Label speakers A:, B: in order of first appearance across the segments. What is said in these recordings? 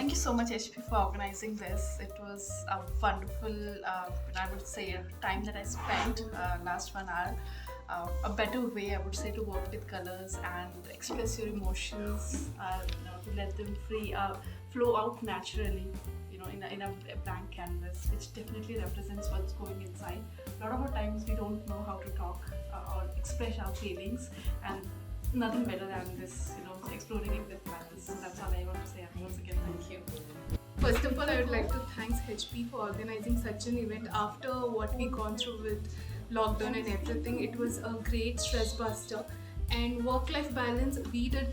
A: Thank you so much, HP, for organizing this. It was a wonderful, I would say, time that I spent last 1 hour. A better way, I would say, to work with colors and express your emotions, to let them flow out naturally, in a blank canvas, which definitely represents what's going inside. A lot of our times we don't know how to talk or express our feelings, and nothing better than this, exploring it with colors. So that's all I want to say. And once again, thank you.
B: First of all, I would like to thank HP for organizing such an event after what we gone through with lockdown and everything. It was a great stress buster, and work-life balance we did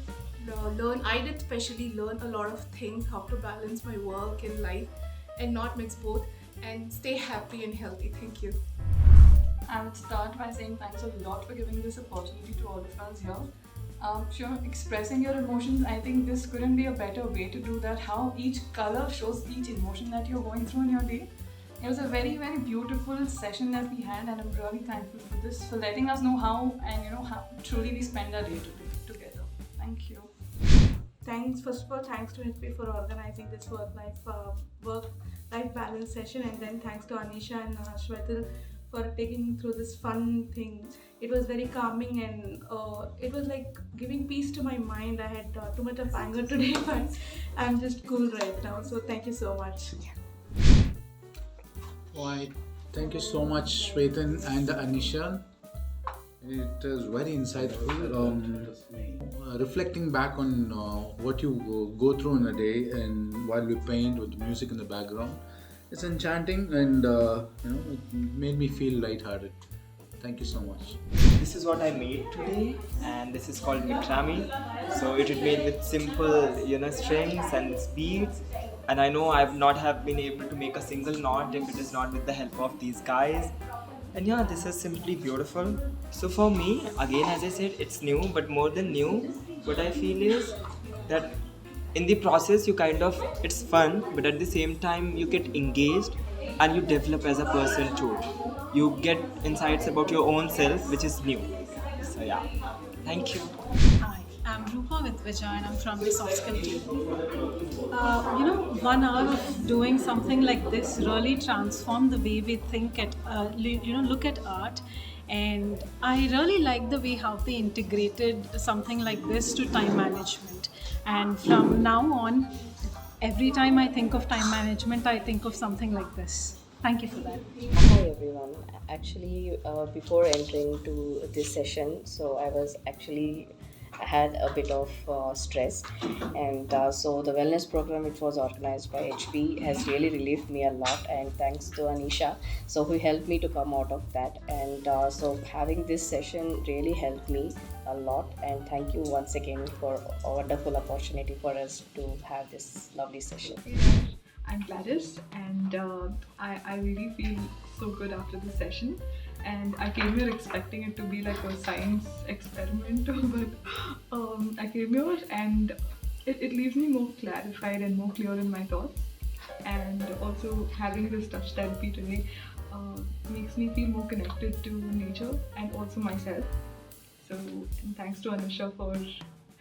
B: I did especially learn a lot of things, how to balance my work and life and not mix both, and stay happy and healthy. Thank you.
C: I would start by saying thanks a lot for giving this opportunity to all of us here. Expressing your emotions, I think this couldn't be a better way to do that. How each color shows each emotion that you're going through in your day. It was a very, very beautiful session that we had, and I'm really thankful for this, for letting us know how how truly we spend our day together. Thank you.
B: First of all, thanks to HP for organizing this work-life balance session, and then thanks to Anisha and Shwetal for taking me through this fun thing. It was very calming, and it was like giving peace to my mind. I had too much of anger today, but I'm just cool right now. So thank you so much.
D: Why, thank you so much, Shwetan and Anisha. It is very insightful. Reflecting back on what you go through in a day, and while we paint with the music in the background, it's enchanting, and it made me feel lighthearted. Thank you so much.
E: This is what I made today, and this is called Mikrami. So it is made with simple, strings and beads. And I know I've not have been able to make a single knot if it is not with the help of these guys. And yeah, this is simply beautiful. So for me, again, as I said, it's new, but more than new, what I feel is that in the process, it's fun, but at the same time, you get engaged and you develop as a person too. You get insights about your own self, which is new. So yeah, thank you.
F: Hi, I'm Rupa with Vijay, and I'm from the upskilled team. 1 hour of doing something like this really transformed the way we think look at art. And I really like the way how they integrated something like this to time management. And from now on, every time I think of time management, I think of something like this. Thank you for that.
G: Hi everyone. Actually, before entering to this session, so I had a bit of stress, and so the wellness program which was organized by HP has really relieved me a lot, and thanks to Anisha, so who helped me to come out of that, and so having this session really helped me a lot, and thank you once again for a wonderful opportunity for us to have this lovely session.
C: I'm Gladys, and I really feel so good after this session. And I came here expecting it to be like a science experiment, but I came here and it leaves me more clarified and more clear in my thoughts. And also having this touch therapy today makes me feel more connected to nature and also myself. So and thanks to Anisha for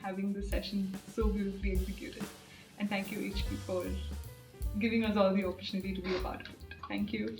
C: having this session so beautifully executed. And thank you HP for giving us all the opportunity to be a part of it. Thank you.